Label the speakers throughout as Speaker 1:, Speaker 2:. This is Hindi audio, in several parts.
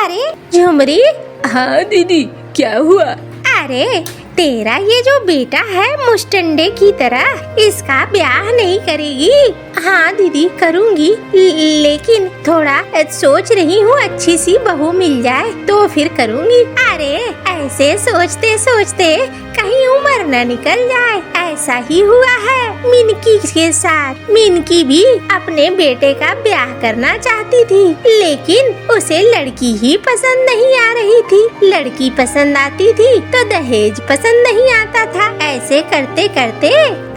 Speaker 1: अरे झुमरी।
Speaker 2: हाँ दीदी, क्या हुआ?
Speaker 1: अरे तेरा ये जो बेटा है मुस्टंडे की तरह, इसका ब्याह नहीं करेगी? हाँ दीदी करूँगी, लेकिन थोड़ा सोच रही हूँ अच्छी सी बहू मिल जाए तो फिर करूँगी। अरे ऐसे सोचते सोचते कहीं उम्र न निकल जाए। ऐसा ही हुआ है मिनकी के साथ। मिनकी भी अपने बेटे का ब्याह करना चाहती थी, लेकिन उसे लड़की ही पसंद नहीं आ रही थी। लड़की पसंद आती थी तो दहेज पसंद नहीं आता था। ऐसे करते करते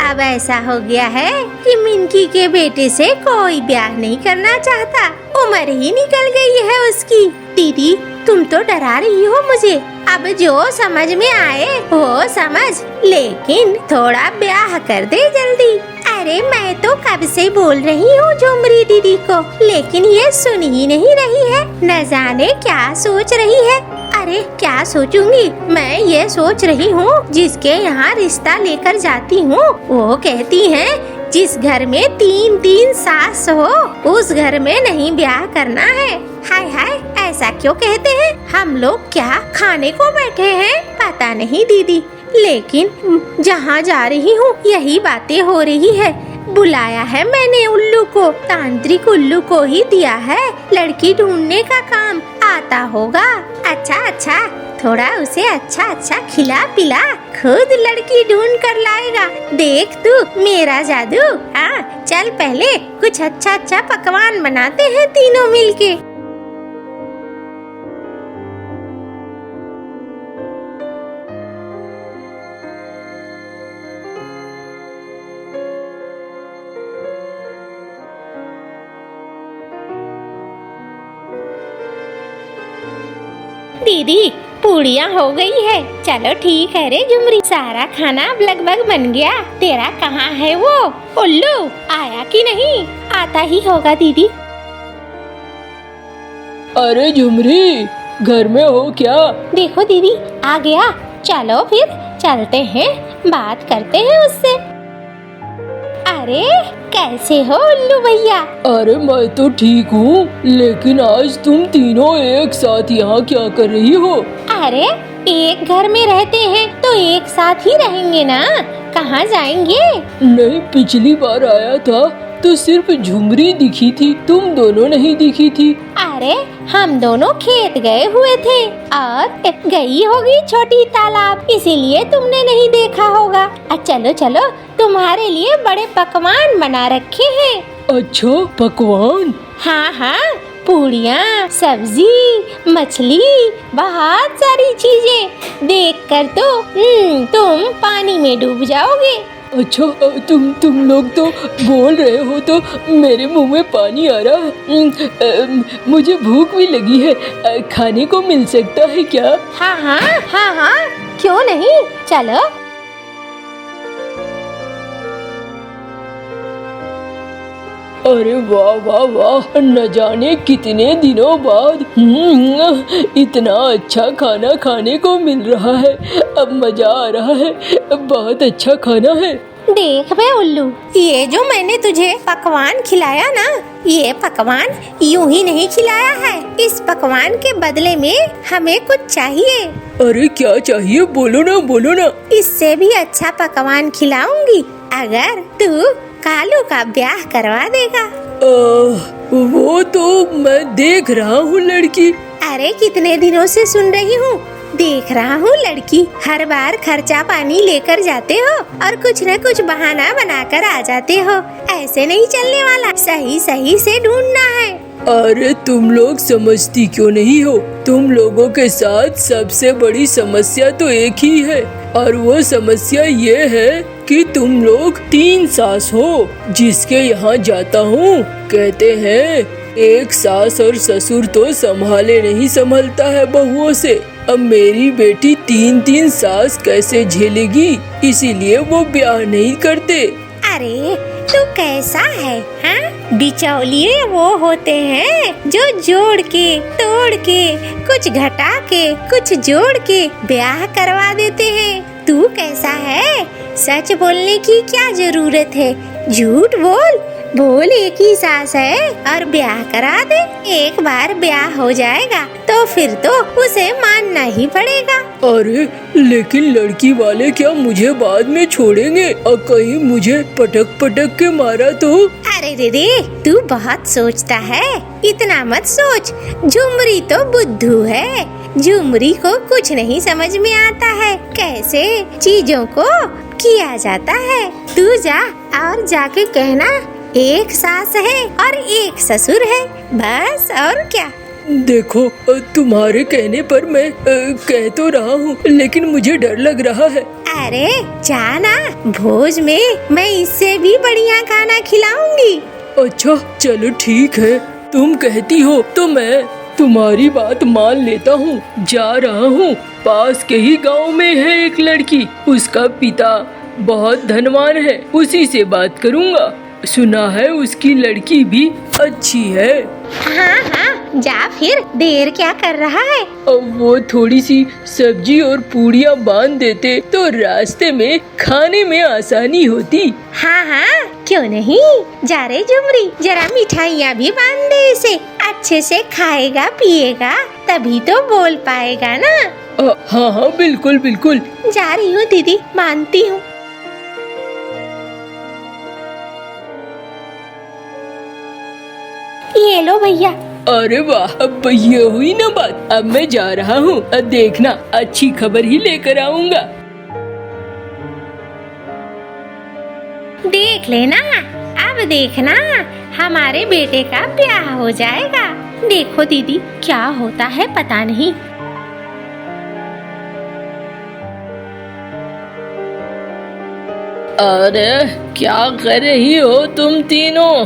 Speaker 1: अब ऐसा हो गया है कि मिनकी के बेटे से कोई ब्याह नहीं करना चाहता। उम्र ही निकल गई है उसकी। दीदी तुम तो डरा रही हो मुझे। अब जो समझ में आए वो समझ, लेकिन थोड़ा ब्याह कर दे जल्दी। अरे मैं तो कब से बोल रही हूँ झुमरी दीदी को, लेकिन ये सुन ही नहीं रही है। न जाने क्या सोच रही है। अरे क्या सोचूंगी, मैं ये सोच रही हूँ जिसके यहाँ रिश्ता लेकर जाती हूँ वो कहती है जिस घर में 3-3 सास हो उस घर में नहीं ब्याह करना है। हाय हाय, ऐसा क्यों कहते हैं? हम लोग क्या खाने को बैठे हैं? पता नहीं दीदी, लेकिन जहाँ जा रही हूँ यही बातें हो रही है। बुलाया है मैंने उल्लू को, तांत्रिक उल्लू को ही दिया है लड़की ढूंढने का काम। आता होगा। अच्छा, थोड़ा उसे अच्छा खिला पिला, खुद लड़की ढूंढ कर लाएगा। देख तू मेरा जादू। हाँ चल पहले कुछ अच्छा पकवान बनाते हैं तीनों मिलके। दीदी पूड़ियाँ हो गई है। चलो ठीक है रे झुमरी, सारा खाना अब लगभग बन गया। तेरा कहाँ है वो उल्लू, आया कि नहीं? आता ही होगा दीदी।
Speaker 2: अरे झुमरी, घर में हो क्या?
Speaker 1: देखो दीदी आ गया। चलो फिर चलते हैं, बात करते हैं उससे। अरे कैसे हो उल्लू भैया?
Speaker 2: अरे मैं तो ठीक हूँ, लेकिन आज तुम तीनों एक साथ यहाँ क्या कर रही हो?
Speaker 1: अरे एक घर में रहते हैं तो एक साथ ही रहेंगे ना, कहाँ जाएंगे?
Speaker 2: नहीं, पिछली बार आया था तो सिर्फ झुमरी दिखी थी, तुम दोनों नहीं दिखी थी।
Speaker 1: अरे हम दोनों खेत गए हुए थे और गई होगी छोटी तालाब, इसीलिए तुमने नहीं देखा होगा। चलो तुम्हारे लिए बड़े पकवान बना रखे हैं।
Speaker 2: अच्छा पकवान?
Speaker 1: हाँ, पूड़ियाँ, सब्जी, मछली, बहुत सारी चीजें। देखकर तो तुम पानी में डूब जाओगे।
Speaker 2: अच्छा तुम लोग तो बोल रहे हो तो मेरे मुंह में पानी आ रहा है। मुझे भूख भी लगी है, खाने को मिल सकता है क्या?
Speaker 1: हाँ, क्यों नहीं, चलो।
Speaker 2: अरे वाह, न जाने कितने दिनों बाद इतना अच्छा खाना खाने को मिल रहा है। अब मजा आ रहा है, बहुत अच्छा खाना है।
Speaker 1: देख बे उल्लू, ये जो मैंने तुझे पकवान खिलाया ना, ये पकवान यूं ही नहीं खिलाया है। इस पकवान के बदले में हमें कुछ चाहिए।
Speaker 2: अरे क्या चाहिए? बोलो ना।
Speaker 1: इससे भी अच्छा पकवान खिलाऊंगी अगर तू कालू का ब्याह करवा देगा।
Speaker 2: वो तो मैं देख रहा हूँ लड़की।
Speaker 1: अरे कितने दिनों से सुन रही हूँ, देख रहा हूँ लड़की। हर बार खर्चा पानी लेकर जाते हो और कुछ न कुछ बहाना बनाकर आ जाते हो। ऐसे नहीं चलने वाला, सही से ढूंढना है।
Speaker 2: अरे तुम लोग समझती क्यों नहीं हो? तुम लोगों के साथ सबसे बड़ी समस्या तो एक ही है, और वो समस्या ये है कि तुम लोग 3 सास हो। जिसके यहाँ जाता हूँ कहते हैं एक सास और ससुर तो संभाले नहीं संभलता है बहुओं से। अब मेरी बेटी 3-3 सास कैसे झेलेगी, इसीलिए वो ब्याह नहीं करते।
Speaker 1: अरे तू कैसा है? हाँ, बिचौलिए वो होते हैं जो जोड़ के तोड़ के, कुछ घटा के कुछ जोड़ के ब्याह करवा देते हैं। तू कैसा है? सच बोलने की क्या जरूरत है, झूठ बोल। बोल एक ही सास है और ब्याह करा दे। एक बार ब्याह हो जाएगा तो फिर तो उसे मानना ही पड़ेगा।
Speaker 2: अरे लेकिन लड़की वाले क्या मुझे बाद में छोड़ेंगे और कहीं मुझे पटक पटक के मारा तो?
Speaker 1: अरे रे तू बहुत सोचता है, इतना मत सोच। झुमरी तो बुद्धू है, झुमरी को कुछ नहीं समझ में आता है कैसे चीजों को किया जाता है। तू जा और जाके कहना एक सास है और एक ससुर है, बस और क्या।
Speaker 2: देखो तुम्हारे कहने पर मैं कह तो रहा हूँ, लेकिन मुझे डर लग रहा है।
Speaker 1: अरे जाना, भोज में मैं इससे भी बढ़िया खाना खिलाऊंगी।
Speaker 2: अच्छा चलो ठीक है, तुम कहती हो तो मैं तुम्हारी बात मान लेता हूँ। जा रहा हूँ, पास के ही गांव में है एक लड़की, उसका पिता बहुत धनवान है, उसी से बात करूँगा। सुना है उसकी लड़की भी अच्छी है।
Speaker 1: हाँ हाँ जा फिर, देर क्या कर रहा है।
Speaker 2: अब वो थोड़ी सी सब्जी और पूड़ियाँ बांध देते तो रास्ते में खाने में आसानी होती।
Speaker 1: हाँ हाँ क्यों नहीं, जा रे झुमरी, जरा मिठाइयाँ भी बांध दे इसे, अच्छे से खाएगा पिएगा तभी तो बोल पाएगा ना।
Speaker 2: हाँ हाँ बिल्कुल बिल्कुल।
Speaker 1: जा रही हूँ दीदी, मानती हूँ। ये लो भैया।
Speaker 2: अरे वाह, अब ये हुई ना बात। अब मैं जा रहा हूँ, देखना अच्छी खबर ही लेकर आऊँगा।
Speaker 1: देख लेना, अब देखना हमारे बेटे का ब्याह हो जाएगा। देखो दीदी क्या होता है पता नहीं।
Speaker 2: अरे क्या कर रही हो तुम तीनों?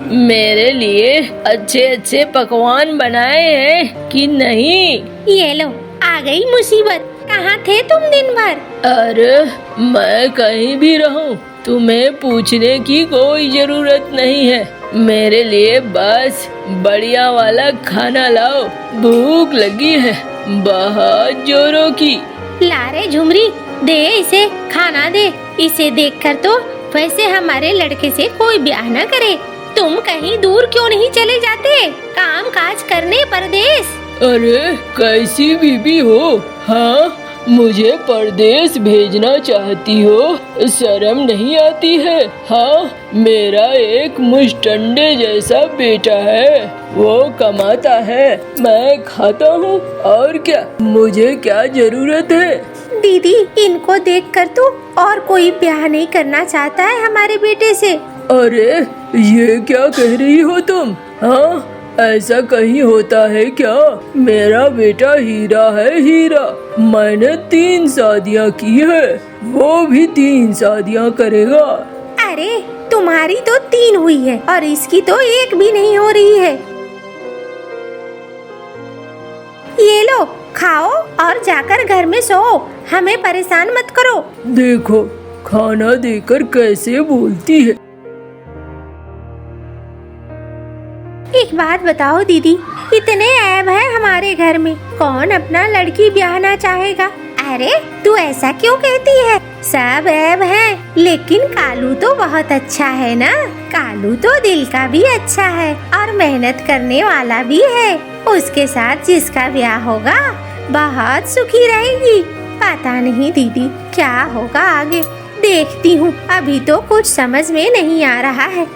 Speaker 2: मेरे लिए अच्छे अच्छे पकवान बनाए हैं कि नहीं?
Speaker 1: ये लो आ गई मुसीबत, कहाँ थे तुम दिन भर?
Speaker 2: अरे मैं कहीं भी रहूं, तुम्हें पूछने की कोई जरूरत नहीं है। मेरे लिए बस बढ़िया वाला खाना लाओ, भूख लगी है बहुत जोरों की।
Speaker 1: ला रे झुमरी, दे इसे खाना दे। इसे देखकर तो वैसे हमारे लड़के से कोई ब्याह न करे। तुम कहीं दूर क्यों नहीं चले जाते काम काज करने परदेश?
Speaker 2: अरे कैसी बीबी हो? हाँ मुझे परदेश भेजना चाहती हो? शर्म नहीं आती है? हाँ मेरा एक मुस्टंडे जैसा बेटा है, वो कमाता है, मैं खाता हूँ, और क्या मुझे क्या जरूरत है?
Speaker 1: दीदी इनको देखकर तो और कोई ब्याह नहीं करना चाहता है हमारे बेटे से।
Speaker 2: अरे ये क्या कह रही हो तुम? हाँ ऐसा कहीं होता है क्या? मेरा बेटा हीरा है, हीरा। मैंने 3 शादियाँ की है, वो भी 3 शादियाँ करेगा।
Speaker 1: अरे तुम्हारी तो 3 हुई है और इसकी तो 1 भी नहीं हो रही है। ये लो खाओ और जाकर घर में सो, हमें परेशान मत करो।
Speaker 2: देखो खाना देकर कैसे बोलती है।
Speaker 1: एक बात बताओ दीदी, इतने ऐब है हमारे घर में, कौन अपना लड़की ब्याहना चाहेगा? अरे तू ऐसा क्यों कहती है? सब ऐब है, लेकिन कालू तो बहुत अच्छा है ना। कालू तो दिल का भी अच्छा है और मेहनत करने वाला भी है। उसके साथ जिसका ब्याह होगा बहुत सुखी रहेगी। पता नहीं दीदी क्या होगा आगे, देखती हूँ, अभी तो कुछ समझ में नहीं आ रहा है।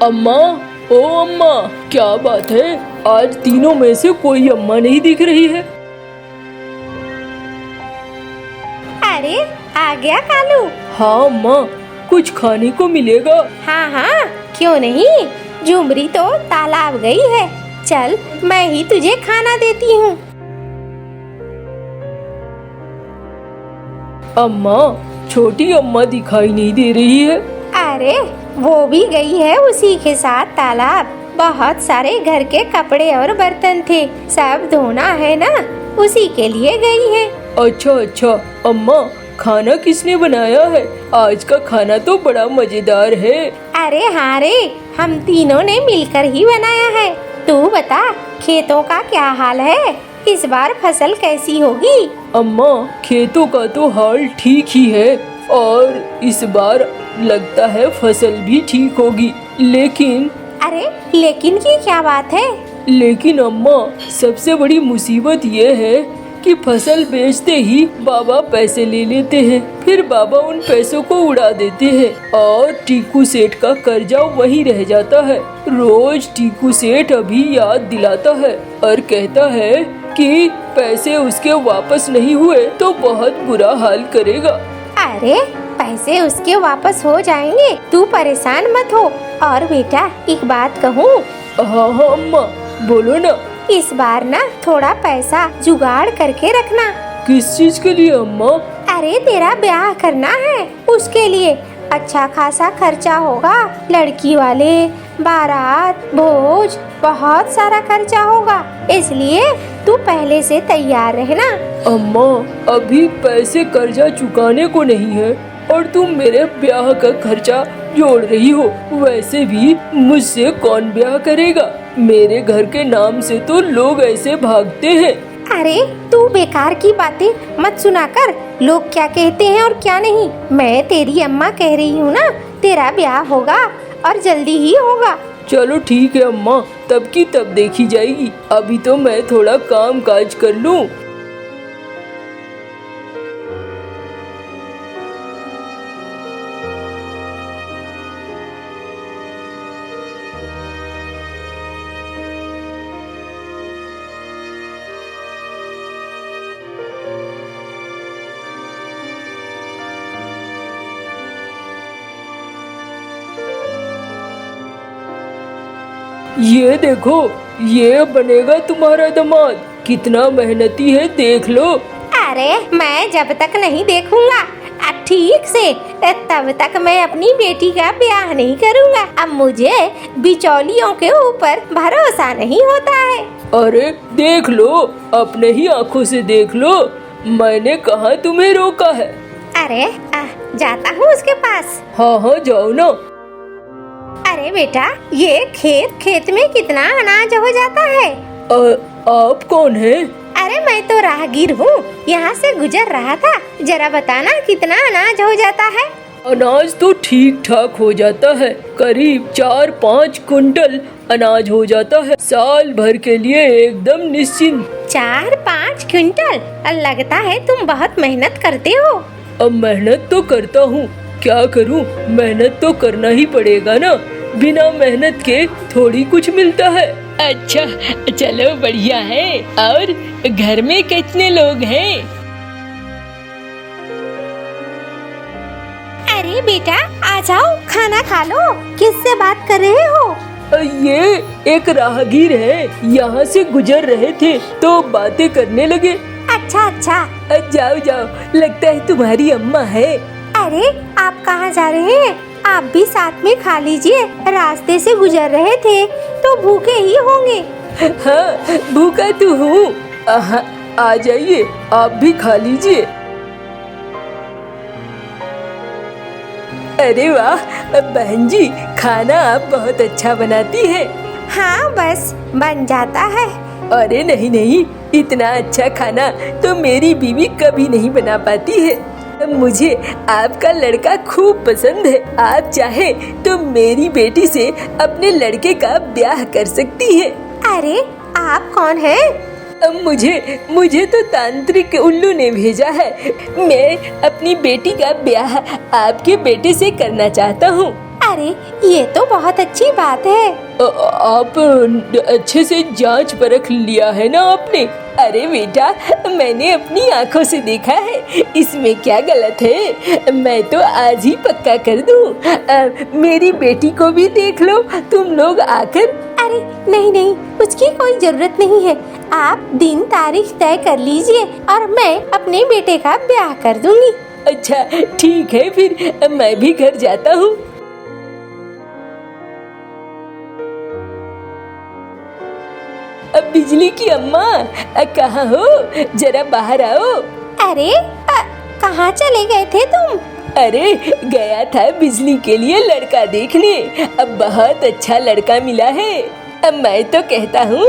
Speaker 2: अम्मा, ओ अम्मा, क्या बात है? आज तीनों में से कोई अम्मा नहीं दिख रही है।
Speaker 1: अरे आ गया कालू।
Speaker 2: हाँ अम्मा, कुछ खाने को मिलेगा?
Speaker 1: हाँ हाँ क्यों नहीं, झुमरी तो तालाब गई है, चल मैं ही तुझे खाना देती हूँ।
Speaker 2: अम्मा, छोटी अम्मा दिखाई नहीं दे रही है।
Speaker 1: अरे वो भी गई है उसी के साथ तालाब। बहुत सारे घर के कपड़े और बर्तन थे, सब धोना है ना, उसी के लिए गई है।
Speaker 2: अच्छा अच्छा अम्मा, खाना किसने बनाया है? आज का खाना तो बड़ा मजेदार है।
Speaker 1: अरे हाँ रे, हम तीनों ने मिलकर ही बनाया है। तू बता खेतों का क्या हाल है? इस बार फसल कैसी होगी?
Speaker 2: अम्मा, खेतों का तो हाल ठीक ही है और इस बार लगता है फसल भी ठीक होगी। लेकिन
Speaker 1: अरे लेकिन की क्या बात है?
Speaker 2: लेकिन अम्मा, सबसे बड़ी मुसीबत ये है कि फसल बेचते ही बाबा पैसे ले लेते हैं। फिर बाबा उन पैसों को उड़ा देते हैं और टीकू सेठ का कर्जा वहीं रह जाता है। रोज टीकू सेठ अभी याद दिलाता है और कहता है कि पैसे उसके वापस नहीं हुए तो बहुत बुरा हाल करेगा।
Speaker 1: अरे पैसे उसके वापस हो जाएंगे, तू परेशान मत हो। और बेटा एक बात कहूँ?
Speaker 2: हाँ हाँ अम्मा, बोलो ना।
Speaker 1: इस बार ना थोड़ा पैसा जुगाड़ करके रखना।
Speaker 2: किस चीज के लिए अम्मा?
Speaker 1: अरे तेरा ब्याह करना है, उसके लिए अच्छा खासा खर्चा होगा। लड़की वाले, बारात, भोज, बहुत सारा खर्चा होगा, इसलिए तू पहले से तैयार रहना।
Speaker 2: अम्मा, अभी पैसे कर्जा चुकाने को नहीं है और तुम मेरे ब्याह का खर्चा जोड़ रही हो। वैसे भी मुझसे कौन ब्याह करेगा? मेरे घर के नाम से तो लोग ऐसे भागते हैं।
Speaker 1: अरे तू बेकार की बातें मत सुना कर। लोग क्या कहते हैं और क्या नहीं, मैं तेरी अम्मा कह रही हूँ ना, तेरा ब्याह होगा और जल्दी ही होगा।
Speaker 2: चलो ठीक है अम्मा, तब की तब देखी जाएगी। अभी तो मैं थोड़ा काम काज कर लूँ। ये देखो, ये बनेगा तुम्हारा दामाद। कितना मेहनती है, देख लो।
Speaker 1: अरे मैं जब तक नहीं देखूंगा ठीक से, तब तक मैं अपनी बेटी का ब्याह नहीं करूंगा। अब मुझे बिचौलियों के ऊपर भरोसा नहीं होता है।
Speaker 2: अरे देख लो, अपने ही आँखों से देख लो। मैंने कहा तुम्हें रोका है।
Speaker 1: अरे जाता हूँ उसके पास।
Speaker 2: हाँ हाँ जाओ ना।
Speaker 1: अरे बेटा, ये खेत में कितना अनाज हो जाता है?
Speaker 2: आप कौन है?
Speaker 1: अरे मैं तो राहगीर हूँ, यहाँ से गुजर रहा था। जरा बताना कितना अनाज हो जाता है?
Speaker 2: अनाज तो ठीक ठाक हो जाता है, करीब 4-5 कुंटल अनाज हो जाता है। साल भर के लिए एकदम निश्चिंत।
Speaker 1: 4-5 क्विंटल? लगता है तुम बहुत मेहनत करते हो।
Speaker 2: अब मेहनत तो करता हूँ, क्या करूँ, मेहनत तो करना ही पड़ेगा ना। बिना मेहनत के थोड़ी कुछ मिलता है। अच्छा चलो बढ़िया है। और घर में कितने लोग हैं?
Speaker 1: अरे बेटा आ जाओ, खाना खा लो। किससे बात कर रहे हो?
Speaker 2: ये एक राहगीर है, यहाँ से गुजर रहे थे तो बातें करने लगे।
Speaker 1: अच्छा।
Speaker 2: जाओ जाओ, लगता है तुम्हारी अम्मा है।
Speaker 1: अरे आप कहाँ जा रहे हैं? आप भी साथ में खा लीजिए, रास्ते से गुजर रहे थे तो भूखे ही होंगे।
Speaker 2: हाँ भूखा तो हूँ। आ जाइए, आप भी खा लीजिए। अरे वाह बहन जी, खाना आप बहुत अच्छा बनाती है।
Speaker 1: हाँ बस बन जाता है।
Speaker 2: अरे नहीं, इतना अच्छा खाना तो मेरी बीवी कभी नहीं बना पाती है। मुझे आपका लड़का खूब पसंद है। आप चाहे तो मेरी बेटी से अपने लड़के का ब्याह कर सकती है।
Speaker 1: अरे आप कौन है?
Speaker 2: मुझे तो तांत्रिक उल्लू ने भेजा है। मैं अपनी बेटी का ब्याह आपके बेटे से करना चाहता हूँ।
Speaker 1: अरे ये तो बहुत अच्छी बात है।
Speaker 2: आप अच्छे से जांच परख लिया है ना आपने? अरे बेटा, मैंने अपनी आँखों से देखा है, इसमें क्या गलत है। मैं तो आज ही पक्का कर दूँ। मेरी बेटी को भी देख लो तुम लोग आकर।
Speaker 1: अरे नहीं, उसकी कोई जरूरत नहीं है। आप दिन तारीख तय कर लीजिए और मैं अपने बेटे का ब्याह कर दूंगी।
Speaker 2: अच्छा ठीक है, फिर मैं भी घर जाता हूँ। अब बिजली की अम्मा कहाँ हो? जरा बाहर आओ।
Speaker 1: अरे कहाँ चले गए थे तुम?
Speaker 2: अरे गया था बिजली के लिए लड़का देखने। अब बहुत अच्छा लड़का मिला है।
Speaker 3: मैं तो कहता हूँ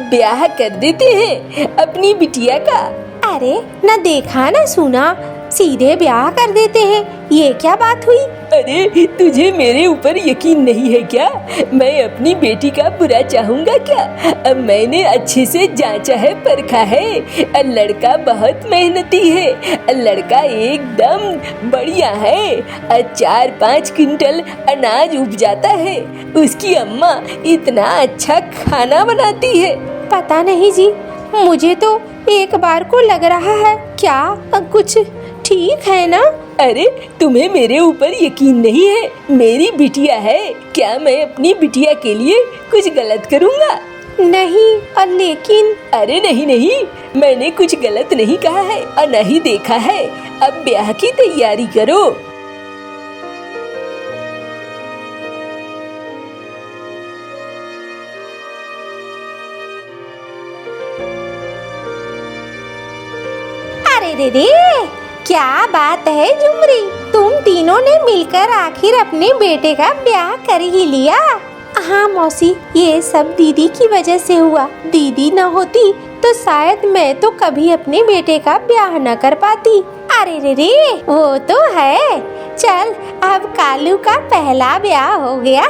Speaker 3: ब्याह कर देते हैं अपनी बिटिया का।
Speaker 1: अरे न देखा न सुना, सीधे ब्याह कर देते हैं, ये क्या बात हुई?
Speaker 3: अरे तुझे मेरे ऊपर यकीन नहीं है क्या? मैं अपनी बेटी का बुरा चाहूँगा क्या? अब मैंने अच्छे से जांचा है, परखा है। लड़का बहुत मेहनती है, लड़का एकदम बढ़िया है। 4-5 क्विंटल अनाज उपजाता है। उसकी अम्मा इतना अच्छा खाना बनाती है।
Speaker 1: पता नहीं जी, मुझे तो एक बार को लग रहा है क्या कुछ ठीक है ना?
Speaker 3: अरे तुम्हें मेरे ऊपर यकीन नहीं है? मेरी बिटिया है, क्या मैं अपनी बिटिया के लिए कुछ गलत करूँगा?
Speaker 1: नहीं, लेकिन
Speaker 3: अरे नहीं, मैंने कुछ गलत नहीं कहा है और नहीं देखा है। अब ब्याह की तैयारी करो।
Speaker 1: अरे रे, क्या बात है झुमरी, तुम तीनों ने मिलकर आखिर अपने बेटे का ब्याह कर ही लिया। हाँ मौसी, ये सब दीदी की वजह से हुआ। दीदी न होती तो शायद मैं तो कभी अपने बेटे का ब्याह न कर पाती। अरे रे, वो तो है। चल, अब कालू का पहला ब्याह हो गया,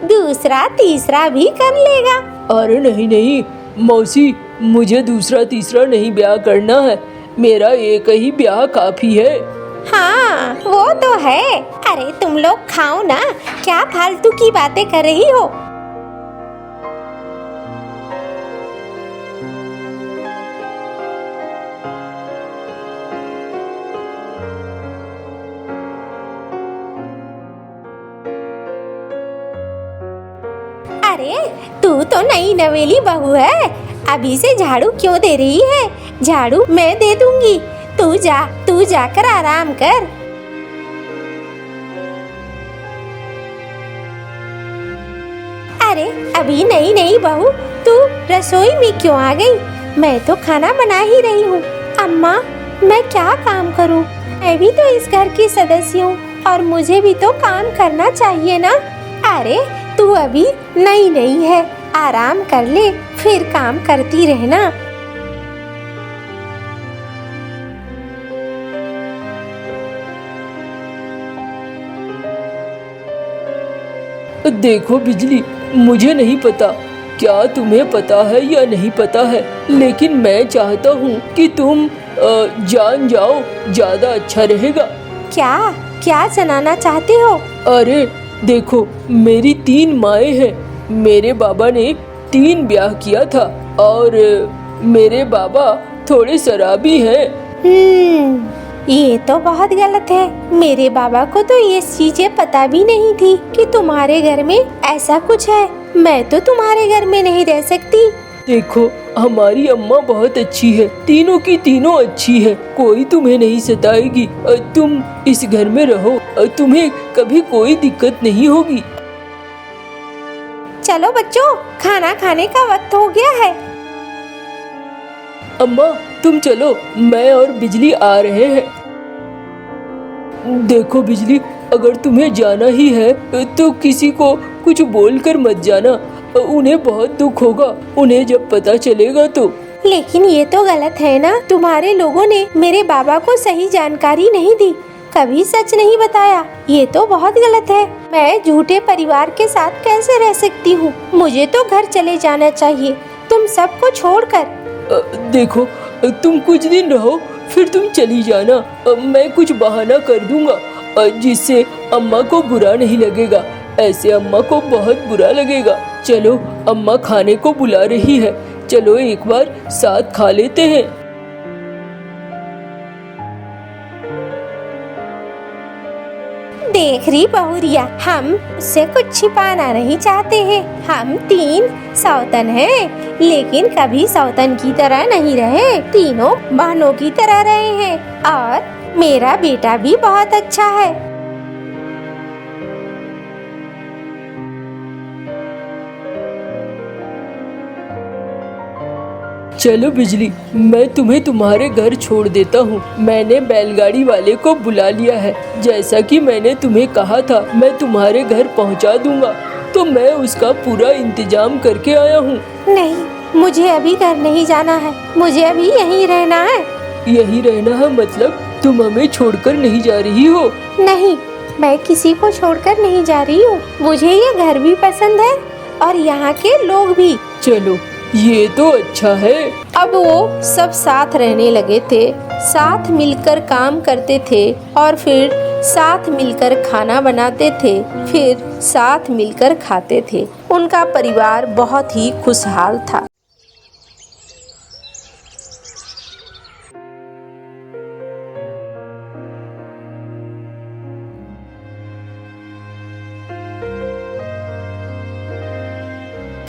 Speaker 1: दूसरा तीसरा भी कर लेगा।
Speaker 2: अरे नहीं मौसी, मुझे दूसरा तीसरा नहीं ब्याह करना है। मेरा एक ही ब्याह काफी है।
Speaker 1: हाँ वो तो है। अरे तुम लोग खाओ ना, क्या फालतू की बातें कर रही हो? अरे तू तो नई नवेली बहू है, अभी से झाड़ू क्यों दे रही है? झाड़ू मैं दे दूंगी, तू जाकर आराम कर। अरे अभी नई बहू, तू रसोई में क्यों आ गई? मैं तो खाना बना ही रही हूँ। अम्मा, मैं क्या काम करूँ? मैं भी तो इस घर की सदस्य हूँ और मुझे भी तो काम करना चाहिए ना। अरे तू अभी नई है, आराम कर ले, फिर काम करती रहना।
Speaker 2: देखो बिजली, मुझे नहीं पता क्या तुम्हें पता है या नहीं पता है, लेकिन मैं चाहता हूँ कि तुम जान जाओ, ज्यादा अच्छा रहेगा।
Speaker 1: क्या जनाना चाहते हो?
Speaker 2: अरे देखो, मेरी 3 माएँ हैं। मेरे बाबा ने 3 ब्याह किया था और मेरे बाबा थोड़े शराबी हैं।
Speaker 1: ये तो बहुत गलत है। मेरे बाबा को तो ये चीजें पता भी नहीं थी कि तुम्हारे घर में ऐसा कुछ है। मैं तो तुम्हारे घर में नहीं रह सकती।
Speaker 2: देखो, हमारी अम्मा बहुत अच्छी है, तीनों की तीनों अच्छी है, कोई तुम्हें नहीं सताएगी। तुम इस घर में रहो, तुम्हें कभी कोई दिक्कत नहीं होगी।
Speaker 1: चलो बच्चों, खाना खाने का वक्त हो गया है।
Speaker 2: अम्मा तुम चलो, मैं और बिजली आ रहे हैं। देखो बिजली, अगर तुम्हें जाना ही है तो किसी को कुछ बोलकर मत जाना, उन्हें बहुत दुख होगा उन्हें जब पता चलेगा तो।
Speaker 1: लेकिन ये तो गलत है ना, तुम्हारे लोगों ने मेरे बाबा को सही जानकारी नहीं दी, कभी सच नहीं बताया। ये तो बहुत गलत है। मैं झूठे परिवार के साथ कैसे रह सकती हूँ? मुझे तो घर चले जाना चाहिए, तुम सबको छोड़कर।
Speaker 2: देखो, तुम कुछ दिन रहो, फिर तुम चली जाना। मैं कुछ बहाना कर दूंगा जिससे अम्मा को बुरा नहीं लगेगा। ऐसे अम्मा को बहुत बुरा लगेगा। चलो, अम्मा खाने को बुला रही है, चलो एक बार साथ खा लेते हैं।
Speaker 1: देख रही बहुरिया, हम उससे कुछ छिपाना नहीं चाहते हैं। हम 3 सौतन हैं, लेकिन कभी सौतन की तरह नहीं रहे, तीनों बहनों की तरह रहे हैं। और मेरा बेटा भी बहुत अच्छा है।
Speaker 2: चलो बिजली, मैं तुम्हें तुम्हारे घर छोड़ देता हूँ। मैंने बैलगाड़ी वाले को बुला लिया है। जैसा कि मैंने तुम्हें कहा था, मैं तुम्हारे घर पहुँचा दूंगा। तो मैं उसका पूरा इंतजाम करके आया हूँ।
Speaker 1: नहीं, मुझे अभी घर नहीं जाना है, मुझे अभी यहीं रहना है।
Speaker 2: यही रहना है मतलब तुम हमें छोड़कर नहीं जा रही हो?
Speaker 1: नहीं, मैं किसी को छोड़कर नहीं जा रही हूँ। मुझे ये घर भी पसंद है और यहाँ के लोग भी।
Speaker 2: चलो ये तो अच्छा है।
Speaker 1: अब वो सब साथ रहने लगे थे, साथ मिलकर काम करते थे और फिर साथ मिलकर खाना बनाते थे, फिर साथ मिलकर खाते थे। उनका परिवार बहुत ही खुशहाल था।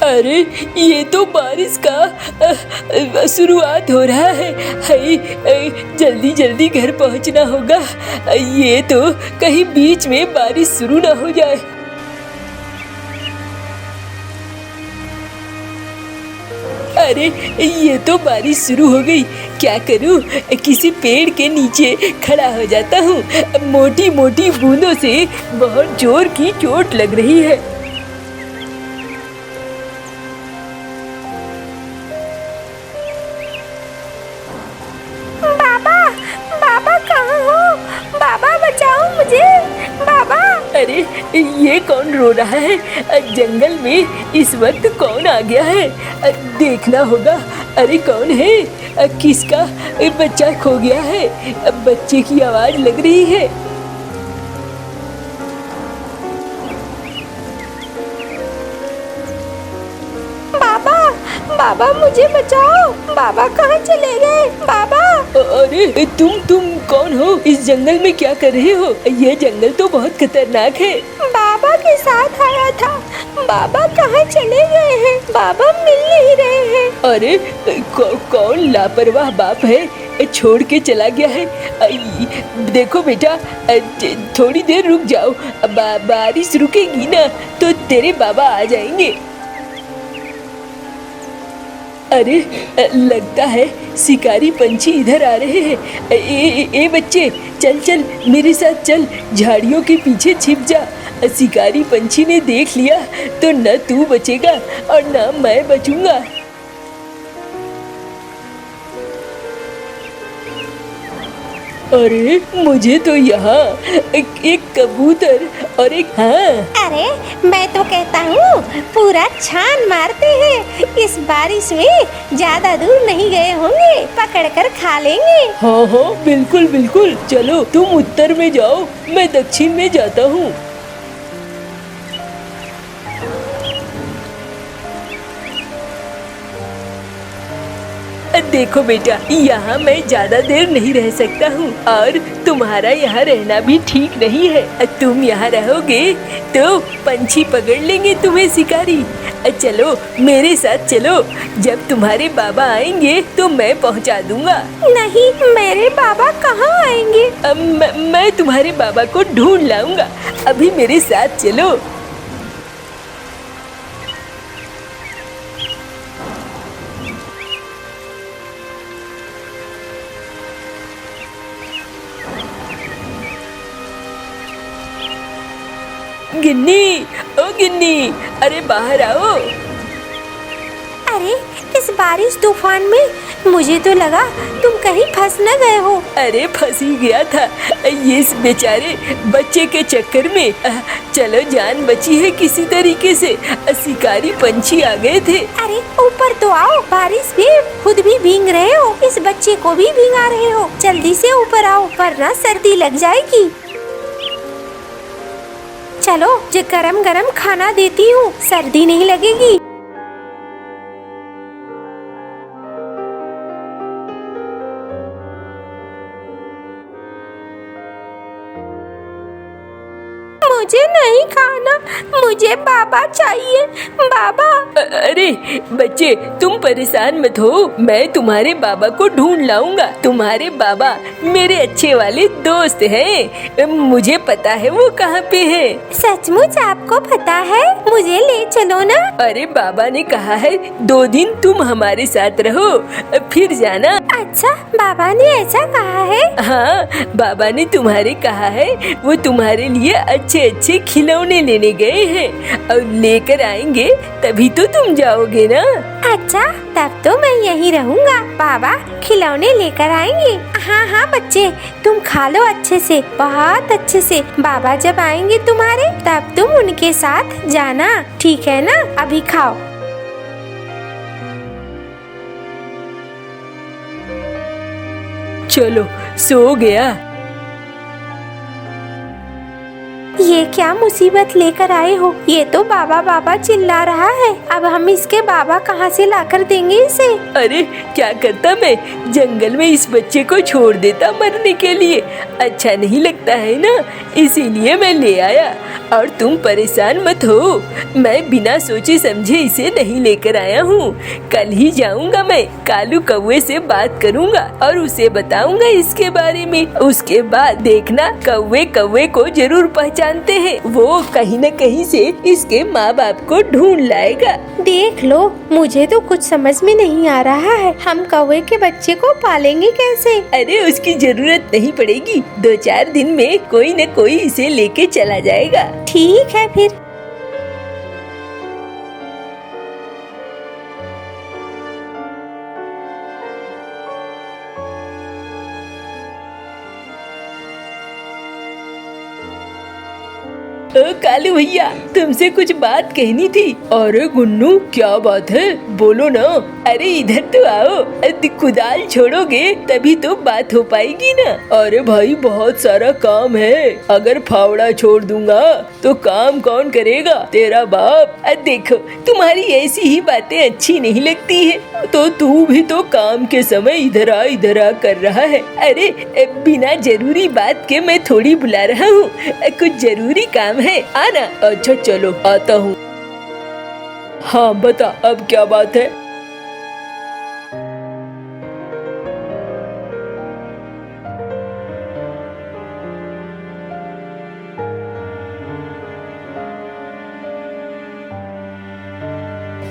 Speaker 2: अरे ये तो बारिश का शुरुआत हो रहा है। जल्दी जल्दी घर पहुंचना होगा। ये तो कहीं बीच में बारिश शुरू ना हो जाए। अरे ये तो बारिश शुरू हो गई। क्या करूं? किसी पेड़ के नीचे खड़ा हो जाता हूँ। मोटी मोटी बूंदों से बहुत जोर की चोट लग रही है।
Speaker 1: बाबा कहाँ हो? बाबा बचाओ मुझे, बाबा।
Speaker 2: अरे ये कौन रो रहा है? जंगल में इस वक्त कौन आ गया है? देखना होगा। अरे कौन है? किसका बच्चा खो गया है? बच्चे की आवाज लग रही है।
Speaker 1: बाबा मुझे बचाओ। बाबा कहाँ चले गए? बाबा।
Speaker 2: अरे तुम कौन हो? इस जंगल में क्या कर रहे हो? ये जंगल तो बहुत खतरनाक है।
Speaker 1: बाबा के साथ आया था। बाबा कहाँ चले गए हैं? बाबा मिल नहीं रहे हैं।
Speaker 2: अरे कौन लापरवाह बाप है, छोड़ के चला गया है। देखो बेटा, थोड़ी देर रुक जाओ। बारिश रुकेगी ना तो तेरे बाबा आ जाएंगे। अरे लगता है शिकारी पंछी इधर आ रहे हैं। ए बच्चे, चल चल मेरे साथ चल, झाड़ियों के पीछे छिप जा। शिकारी पंछी ने देख लिया तो न तू बचेगा और न मैं बचूंगा। अरे मुझे तो यहाँ एक कबूतर और एक
Speaker 1: अरे मैं तो कहता हूँ पूरा छान मारते हैं। इस बारिश में ज्यादा दूर नहीं गए होंगे, पकड़कर खा लेंगे।
Speaker 2: हाँ बिल्कुल बिल्कुल। चलो तुम उत्तर में जाओ, मैं दक्षिण में जाता हूँ। देखो बेटा, यहाँ मैं ज्यादा देर नहीं रह सकता हूँ और तुम्हारा यहाँ रहना भी ठीक नहीं है। तुम यहाँ रहोगे तो पंछी पकड़ लेंगे तुम्हें शिकारी। चलो मेरे साथ चलो, जब तुम्हारे बाबा आएंगे तो मैं पहुँचा दूंगा।
Speaker 1: नहीं, मेरे बाबा कहाँ आएंगे?
Speaker 2: मैं तुम्हारे बाबा को ढूंढ लाऊंगा। अभी मेरे साथ चलो। गिन्नी, ओ गिन्नी, अरे बाहर आओ।
Speaker 1: अरे इस बारिश तूफान में मुझे तो लगा तुम कहीं फंस न गए हो।
Speaker 2: अरे फंस ही गया था ये इस बेचारे बच्चे के चक्कर में। चलो जान बची है किसी तरीके से। शिकारी पंछी आ गए थे।
Speaker 1: अरे ऊपर तो आओ, बारिश में खुद भी भीग रहे हो, इस बच्चे को भी भिगा रहे हो। जल्दी से ऊपर आओ वरना सर्दी लग जाएगी। चलो जो गरम गरम खाना देती हूँ, सर्दी नहीं लगेगी। मुझे नहीं खाना, मुझे बाबा चाहिए, बाबा।
Speaker 2: अरे बच्चे तुम परेशान मत हो, मैं तुम्हारे बाबा को ढूंढ लाऊंगा। तुम्हारे बाबा मेरे अच्छे वाले दोस्त हैं, मुझे पता है वो कहाँ पे है।
Speaker 1: सचमुच आपको पता है? मुझे ले चलो ना।
Speaker 2: अरे बाबा ने कहा है 2 दिन तुम हमारे साथ रहो फिर जाना।
Speaker 1: अच्छा, बाबा ने ऐसा कहा है?
Speaker 2: हाँ, बाबा ने तुम्हारे कहा है वो तुम्हारे लिए अच्छे
Speaker 3: अच्छे खिलौने लेने गए हैं और लेकर आएंगे तभी तो तुम जाओगे ना।
Speaker 1: अच्छा, तब तो मैं यहीं रहूंगा। बाबा खिलौने लेकर आएंगे। हाँ हाँ बच्चे, तुम खा लो अच्छे से, बहुत अच्छे से। बाबा जब आएंगे तुम्हारे तब तुम उनके साथ जाना, ठीक है ना? अभी खाओ।
Speaker 3: चलो, सो गया।
Speaker 1: ये क्या मुसीबत लेकर आए हो? ये तो बाबा बाबा चिल्ला रहा है। अब हम इसके बाबा कहाँ से लाकर देंगे इसे?
Speaker 3: अरे क्या करता मैं, जंगल में इस बच्चे को छोड़ देता मरने के लिए। अच्छा नहीं लगता है ना, इसीलिए मैं ले आया। और तुम परेशान मत हो, मैं बिना सोचे समझे इसे नहीं लेकर आया हूँ। कल ही जाऊँगा, मैं कालू कौवे से बात करूँगा और उसे बताऊँगा इसके बारे में। उसके बाद देखना, कौवे कौवे को जरूर पहचानते हैं। वो कहीं न कहीं से इसके माँ बाप को ढूंढ लाएगा।
Speaker 1: देख लो, मुझे तो कुछ समझ में नहीं आ रहा है। हम कौवे के बच्चे को पालेंगे कैसे?
Speaker 3: अरे उसकी जरूरत नहीं पड़ेगी, 2-4 दिन में कोई न कोई इसे लेके चला जाएगा।
Speaker 1: ठीक है फिर।
Speaker 3: ओ कालू भैया, तुमसे कुछ बात कहनी थी।
Speaker 2: अरे गुन्नू, क्या बात है, बोलो ना।
Speaker 3: अरे इधर तो आओ, कुदाल छोड़ोगे तभी तो बात हो पाएगी ना।
Speaker 2: अरे भाई, बहुत सारा काम है, अगर फावड़ा छोड़ दूंगा तो काम कौन करेगा? तेरा बाप।
Speaker 3: देखो, तुम्हारी ऐसी ही बातें अच्छी नहीं लगती है।
Speaker 2: तो तू भी तो काम के समय इधर आ कर रहा है।
Speaker 3: अरे बिना जरूरी बात के मैं थोड़ी बुला रहा हूँ, कुछ जरूरी काम है, आना।
Speaker 2: अच्छा चलो, आता हूँ। हाँ बता, अब क्या बात है?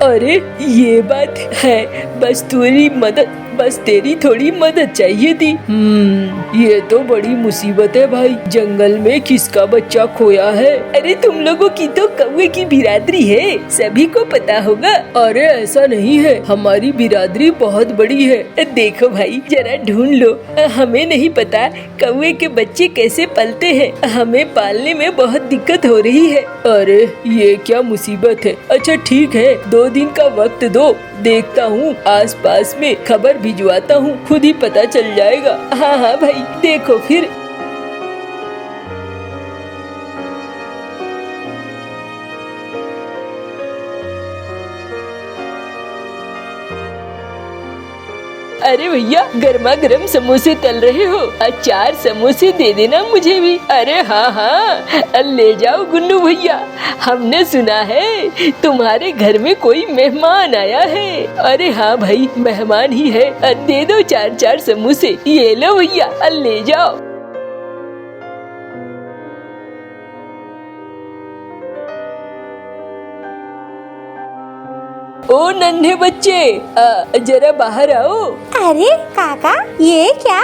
Speaker 3: अरे ये बात है, बस तेरी थोड़ी मदद चाहिए थी।
Speaker 2: ये तो बड़ी मुसीबत है भाई, जंगल में किसका बच्चा खोया है?
Speaker 3: अरे तुम लोगों की तो कौवे की बिरादरी है, सभी को पता होगा।
Speaker 2: अरे ऐसा नहीं है, हमारी बिरादरी बहुत बड़ी है।
Speaker 3: देखो भाई, जरा ढूंढ लो, हमें नहीं पता कौवे के बच्चे कैसे पलते हैं, हमें पालने में बहुत दिक्कत हो रही है।
Speaker 2: अरे ये क्या मुसीबत है। अच्छा ठीक है, 2 दिन का वक्त दो, देखता हूँ आस पास में खबर भिजवाता हूँ, खुद ही पता चल जाएगा।
Speaker 3: हाँ हाँ भाई, देखो फिर। अरे भैया, गर्मा गर्म समोसे तल रहे हो, 4 समोसे दे देना मुझे भी। अरे हाँ हाँ, ले जाओ गुन्नू भैया, हमने सुना है तुम्हारे घर में कोई मेहमान आया है। अरे हाँ भाई, मेहमान ही है, दे दो 4-4 समोसे। ये लो भैया, ले जाओ। ओ नन्हे बच्चे, जरा बाहर आओ।
Speaker 1: अरे काका, ये क्या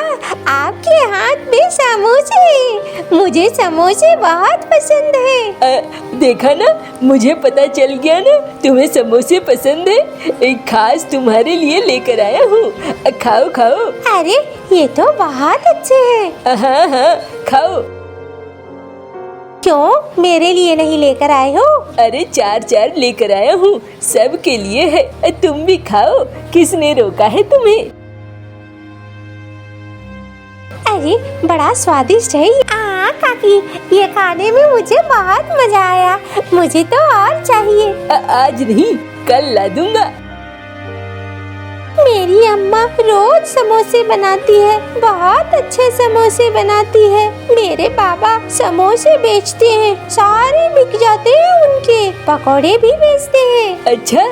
Speaker 1: आपके हाथ में समोसे? मुझे समोसे बहुत पसंद है।
Speaker 3: देखा ना, मुझे पता चल गया ना तुम्हें समोसे पसंद है, एक खास तुम्हारे लिए लेकर आया हूँ, खाओ खाओ।
Speaker 1: अरे ये तो बहुत अच्छे हैं।
Speaker 3: हाँ हाँ, खाओ।
Speaker 1: क्यों मेरे लिए नहीं लेकर आए हो?
Speaker 3: अरे 4-4 लेकर आया हूँ, सबके लिए है, तुम भी खाओ, किसने रोका है तुम्हें?
Speaker 1: अरे बड़ा स्वादिष्ट है। काकी, ये खाने में मुझे बहुत मजा आया, मुझे तो और चाहिए।
Speaker 3: आज नहीं, कल ला दूंगा।
Speaker 1: मेरी अम्मा रोज समोसे बनाती है, बहुत अच्छे समोसे बनाती है। मेरे पापा समोसे बेचते हैं, सारे बिक जाते हैं, उनके पकौड़े भी बेचते हैं।
Speaker 3: अच्छा,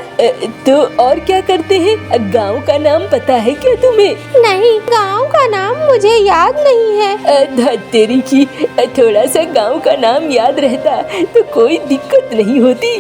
Speaker 3: तो और क्या करते हैं? गांव का नाम पता है क्या तुम्हें?
Speaker 1: नहीं, गांव का नाम मुझे याद नहीं है।
Speaker 3: तेरी की, थोड़ा सा गांव का नाम याद रहता तो कोई दिक्कत नहीं होती।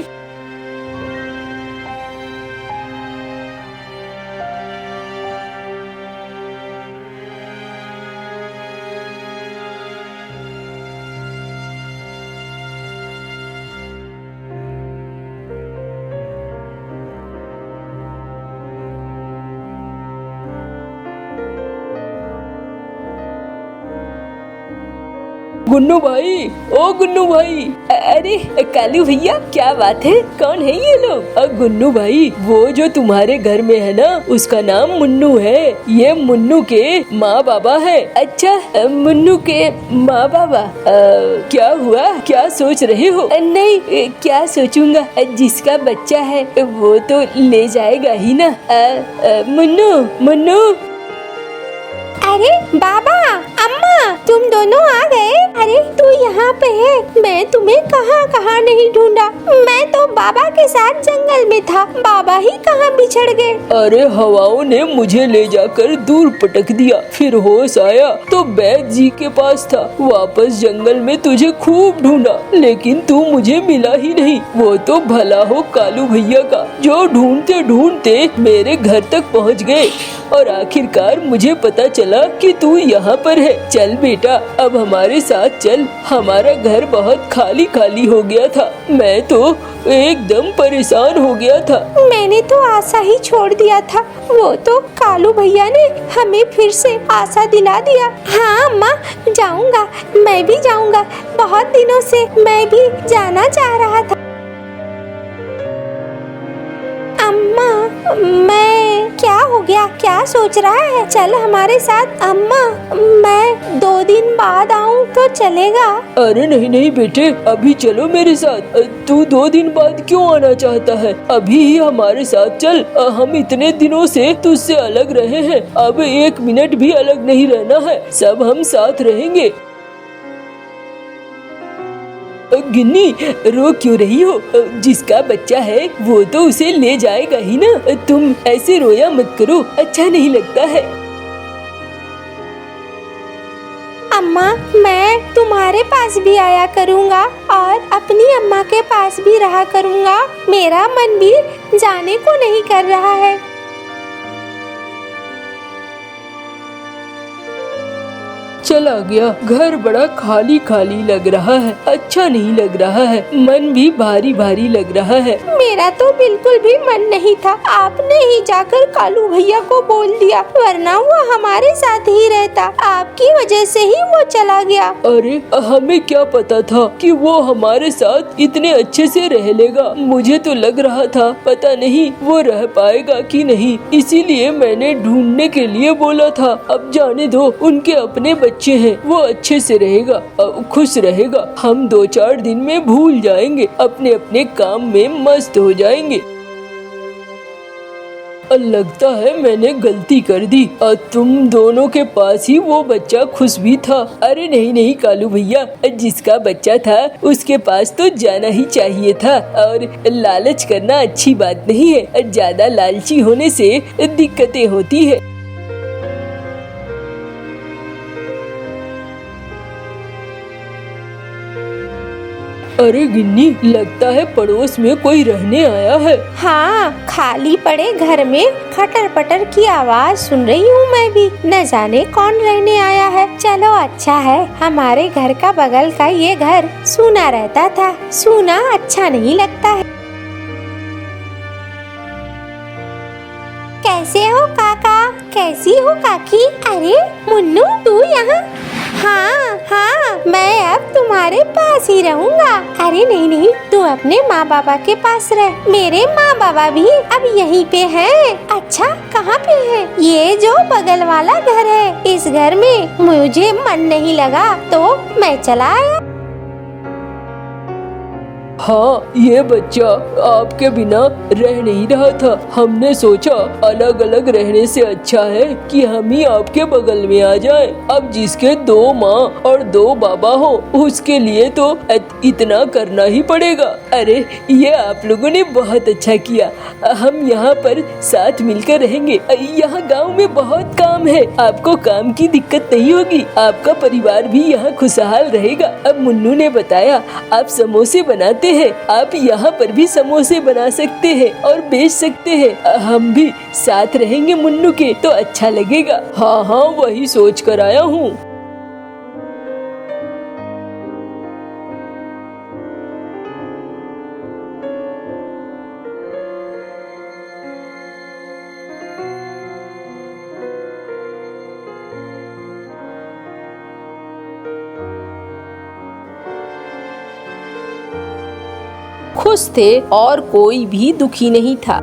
Speaker 3: गुन्नू भाई, ओ गुन्नू भाई। अरे कालू भैया, क्या बात है, कौन है ये लोग? गुन्नू भाई, वो जो तुम्हारे घर में है ना, उसका नाम मुन्नू है। ये मुन्नू के माँ बाबा है। अच्छा, मुन्नू के माँ बाबा। क्या हुआ, क्या सोच रहे हो? नहीं, क्या सोचूंगा, जिसका बच्चा है वो तो ले जाएगा ही ना। मुन्नू मुन्नू।
Speaker 1: अरे बाबा, अम्मा, तुम दोनों आ गए? अरे तू यहाँ पे है, मैं तुम्हें कहाँ कहाँ नहीं ढूंढा। मैं तो बाबा के साथ जंगल में था, बाबा ही कहाँ बिछड़ गए।
Speaker 3: अरे हवाओं ने मुझे ले जाकर दूर पटक दिया, फिर होश आया तो वैद्य जी के पास था। वापस जंगल में तुझे खूब ढूंढा, लेकिन तू मुझे मिला ही नहीं। वो तो भला हो कालू भैया का, जो ढूंढते ढूंढते मेरे घर तक पहुँच गए और आखिरकार मुझे पता चला कि तू यहाँ पर है। चल बेटा, अब हमारे साथ चल। हमारा घर बहुत खाली खाली हो गया था, मैं तो एकदम परेशान हो गया था।
Speaker 1: मैंने तो आशा ही छोड़ दिया था, वो तो कालू भैया ने हमें फिर से आशा दिला दिया। हाँ अम्मा, जाऊंगा, मैं भी जाऊंगा। बहुत दिनों से मैं भी जाना चाह रहा था। अम्मा, मैं क्या हो गया, क्या सोच रहा है? चल हमारे साथ। अम्मा, मैं 2 दिन बाद आऊँ तो चलेगा?
Speaker 3: अरे नहीं नहीं बेटे, अभी चलो मेरे साथ। तू 2 दिन बाद क्यों आना चाहता है? अभी ही हमारे साथ चल। हम इतने दिनों से तुझसे अलग रहे हैं, अब 1 मिनट भी अलग नहीं रहना है। सब हम साथ रहेंगे। गिन्नी, रो क्यों रही हो? जिसका बच्चा है वो तो उसे ले जाएगा ही ना। तुम ऐसे रोया मत करो, अच्छा नहीं लगता है।
Speaker 1: अम्मा, मैं तुम्हारे पास भी आया करूँगा और अपनी अम्मा के पास भी रहा करूँगा। मेरा मन भी जाने को नहीं कर रहा है।
Speaker 3: चला गया। घर बड़ा खाली खाली लग रहा है, अच्छा नहीं लग रहा है, मन भी भारी भारी लग रहा है।
Speaker 1: मेरा तो बिल्कुल भी मन नहीं था, आपने ही जाकर कालू भैया को बोल दिया, वरना वो हमारे साथ ही रहता। आपकी वजह से ही वो चला गया।
Speaker 3: अरे हमें क्या पता था कि वो हमारे साथ इतने अच्छे से रह लेगा। मुझे तो लग रहा था पता नहीं वो रह पाएगा कि नहीं, इसीलिए मैंने ढूंढने के लिए बोला था। अब जाने दो, उनके अपने बच्चे हैं, वो अच्छे से रहेगा, खुश रहेगा। हम 2-4 दिन में भूल जाएंगे, अपने अपने काम में मस्त हो जाएंगे। लगता है मैंने गलती कर दी। तुम दोनों के पास ही वो बच्चा खुश भी था। अरे नहीं नहीं कालू भैया, जिसका बच्चा था उसके पास तो जाना ही चाहिए था। और लालच करना अच्छी बात नहीं है, ज्यादा लालची होने से दिक्कतें होती है। अरे गिन्नी, लगता है पड़ोस में कोई रहने आया है।
Speaker 1: हाँ, खाली पड़े घर में खटर पटर की आवाज सुन रही हूँ मैं भी। न जाने कौन रहने आया है। चलो अच्छा है, हमारे घर का बगल का ये घर सूना रहता था। सूना अच्छा नहीं लगता है। कैसे हो काका, कैसी हो काकी? अरे मुन्नू, तू यहाँ? हाँ हाँ, मैं अब तुम्हारे पास ही रहूँगा। अरे नहीं नहीं, तू अपने माँ बाबा के पास रह। मेरे माँ बाबा भी अब यहीं पे हैं। अच्छा, कहाँ पे है? ये जो बगल वाला घर है, इस घर में मुझे मन नहीं लगा तो मैं चला आया।
Speaker 3: हाँ, ये बच्चा आपके बिना रह नहीं रहा था। हमने सोचा अलग अलग रहने से अच्छा है कि हम ही आपके बगल में आ जाएं। अब जिसके 2 माँ और 2 बाबा हो, उसके लिए तो इतना करना ही पड़ेगा। अरे ये आप लोगों ने बहुत अच्छा किया। हम यहाँ पर साथ मिलकर रहेंगे। यहाँ गांव में बहुत काम है, आपको काम की दिक्कत नहीं होगी। आपका परिवार भी यहाँ खुशहाल रहेगा। अब मुन्नू ने बताया आप समोसे बनाते हैं, आप यहाँ पर भी समोसे बना सकते हैं और बेच सकते हैं। हम भी साथ रहेंगे मुन्नू के, तो अच्छा लगेगा। हाँ हाँ, वही सोच कर आया हूँ। खुश थे और कोई भी दुखी नहीं था।